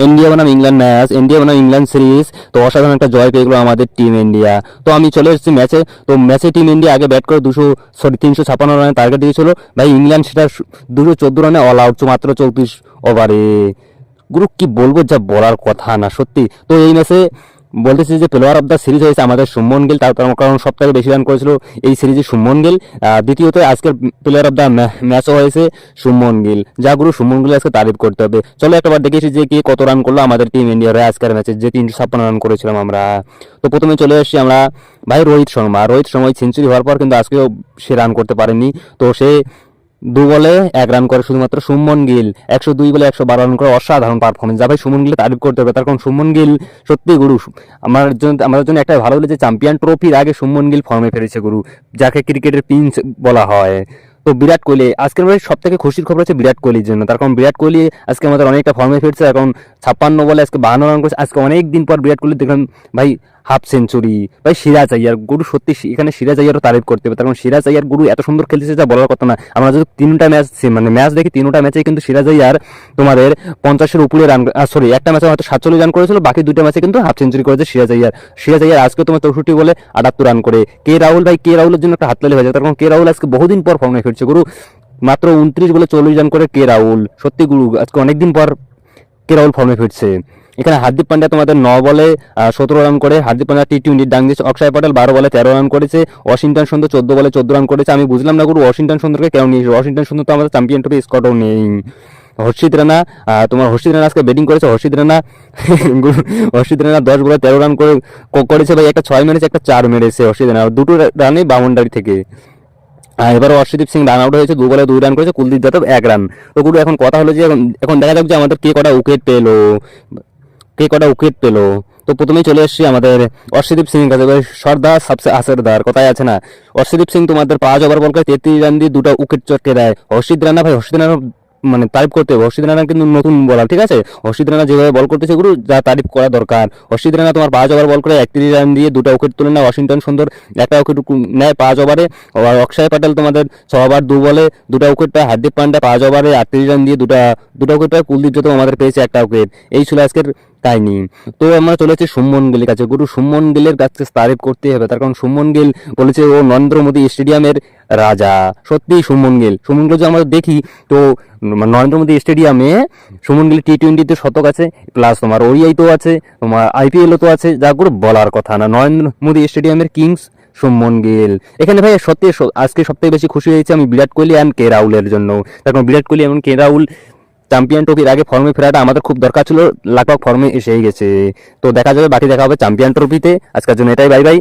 India বনাম England match, India বনাম England series. তো অসাধারণ একটা জয় পেয়ে গেলো আমাদের টিম ইন্ডিয়া। তো আমি চলে এসেছি ম্যাচে। তো ম্যাচে টিম ইন্ডিয়া আগে ব্যাট করে 356 রানে টার্গেট দিয়েছিল ভাই, ইংল্যান্ড সেটা 214 রানে অল আউট মাত্র 34 ওভারে। গুরু কি বলবো, যা বলার কথা না সত্যি। তো এই ম্যাচে বলতেছি যে প্লেয়ার অফ দ্য সিরিজ হয়েছে আমাদের শুভমন গিল, তার কারণ সব থেকে বেশি রান করেছিল এই সিরিজে শুভমন গিল। দ্বিতীয়ত আজকের প্লেয়ার অফ দ্য ম্যাচও হয়েছে শুভমন গিল। যা গুরু শুভমন গিল আজকে তারিফ করতে হবে। চলো একবার দেখেছি যে কে কত রান করলো আমাদের টিম ইন্ডিয়ার হয়ে আজকের ম্যাচে, যে 356 রান করেছিলাম আমরা। তো প্রথমে চলে এসেছি আমরা ভাই রোহিত শর্মা। রোহিত শর্মা সেঞ্চুরি হওয়ার পর কিন্তু আজকেও সে রান করতে পারেনি। তো সে 2 বলে 1 রান করে শুধুমাত্র। শুভমন গিল 102 বলে 112 রান করে অসাধারণ পারফরমেন্স। যা ভাই শুভমন গিল তারিফ করতে হবে, তার কারণ শুভমন গিল সত্যি গুরু আমাদের জন্য একটা ভালো হলো যে চ্যাম্পিয়ন ট্রফির আগে শুভমন গিল ফর্মে ফিরেছে গুরু, যাকে ক্রিকেটের প্রিন্স বলা হয়। তো বিরাট কোহলি আজকের ভাই সব থেকে খুশির খবর হচ্ছে বিরাট কোহলির জন্য, তার কারণ বিরাট কোহলি আজকে আমাদের অনেকটা ফর্মে ফিরছে। এখন 56 বলে আজকে 52 রান করেছে। আজকে অনেক দিন পর বিরাট কোহলি দেখলাম ভাই হাফ সেঞ্চুরি। ভাই সিরাজ আইয়ার গুরু সত্যি এখানে সিরাজ আইয়ারও তারিফ করতে হবে, তার কারণ সিরাজ আইয়ার গুরু এত সুন্দর খেলতেছে যা বলার কথা না। আমরা যদি 3টা ম্যাচ দেখি, 3টা ম্যাচে কিন্তু সিরাজ আইয়ার তোমাদের 50-এর উপরে রান, সরি একটা ম্যাচে হয়তো 47 রান করেছিল, বাকি 2টা ম্যাচে কিন্তু হাফ সেঞ্চুরি করেছে সিরাজ আইয়ার। সিরাজ আইয়ার আজকে তোমার 64 বলে 78 রান করে। কে রাহুল ভাই, কে রাহুলের জন্য একটা হাততালি হয়ে যায়, তার কারণ কে রাহুল আজকে বহুদিন পর ফর্মে ফিরছে গুরু। মাত্র 29 বলে 40 রান করে কে রাহুল। সত্যি গুরু আজকে অনেকদিন পর কে রাহুল ফর্মে ফিরছে। এখানে হার্দিক পান্ডিয়া তোমাদের 9 বলে 17 রান করে। হার্দিক পান্ডিয়া টি-20 ডাং দিয়েছে। অক্ষয় পটেল 12 বলে 13 রান করেছে। ওয়াশিংটন সুন্দর 14 বলে 14 রান করেছে। আমি বুঝলাম না গুরু ওয়াশিংটন সুন্দরকে কেন নিয়েছে। ওয়াশিংটন সুন্দর তো আমাদের চ্যাম্পিয়ন ট্রফি স্কোয়াডও নেই। হর্ষিত রানা হর্ষিত রানা আজকে ব্যাটিং করেছে। হর্ষিত রানা 10 বলে 13 রান করেছে ভাই। একটা 6 মেরেছে, একটা 4 মেরেছে হর্ষিত রানা, দুটো রানে বাউন্ডারি থেকে। এবার অর্শদীপ সিং রান আউট হয়েছে, 2 বলে 2 রান করেছে। কুলদীপ যাদব 1 রান। তো গুরু এখন কথা হলো যে এখন দেখা যাক যে আমাদের কে কটা উইকেট পেলো। তো প্রথমেই চলে এসেছি আমাদের অর্শদীপ সিং এর কাছে। সর্দার সবসে আসরদার কথাই আছে না। অর্শদীপ সিং তোমাদের 5 ওভার বল করে 33 রান দিয়ে 2টা উইকেট চটকে দেয়। হর্ষিত রানা ভাই, হর্ষিত রানা তারিফ করতে হবে। হর্ষিত রানা কিন্তু নতুন বলার, ঠিক আছে। হর্ষিত রানা যেভাবে বল করতেছে গুরু, যা তারিফ করা দরকার। হর্ষিত রানা তোমার 5 ওভার বল করে 31 রান দিয়ে 2টা উইকেট তুলে নেয়। ওয়াশিংটন সুন্দর একটা উইকেট নেয় 5 ওভারে। আর অক্ষয় পটেল তোমাদের 6 ওভার 2 বলে 2টা উইকেট পায়। হার্দিক পান্ডিয়া 5 ওভারে 38 রান দিয়ে 2টা উইকেট পায়। কুলদীপ যাদব আমাদের পেয়েছে 1টা উইকেট। এই ছিল আজকের কাহিনী। তো আমরা চলে যাচ্ছি শুভমন গিলের কাছে। গুরু শুভমন গিলের কাছে তারিফ করতে হবে, তার কারণ শুভমন গিল বলেছে ও নরেন্দ্র মোদী স্টেডিয়ামের রাজা। সত্যি শুভমন গিল যদি আমরা দেখি তো নরেন্দ্র মোদী স্টেডিয়ামে শুভমন গিল টি-20তে শতক আছে, প্লাস তোমার ওডিআই তো আছে, তোমার আইপিএলও তো আছে, যা করে বলার কথা না। নরেন্দ্র মোদী স্টেডিয়ামের কিংস শুভমন গিল। এখানে ভাই সত্যি আজকে সবথেকে বেশি খুশি হয়েছে আমি বিরাট কোহলি অ্যান্ড কে রাহুলের জন্য। কারণ বিরাট কোহলি এবং কে রাহুল চ্যাম্পিয়ন ট্রফির আগে ফর্মে ফেরাটা আমাদের খুব দরকার ছিল, লাখ ফর্মে এসেই গেছে। তো দেখা যাবে, বাকি দেখা হবে চ্যাম্পিয়ন ট্রফিতে। আজকের জন্য এটাই, বাই বাই।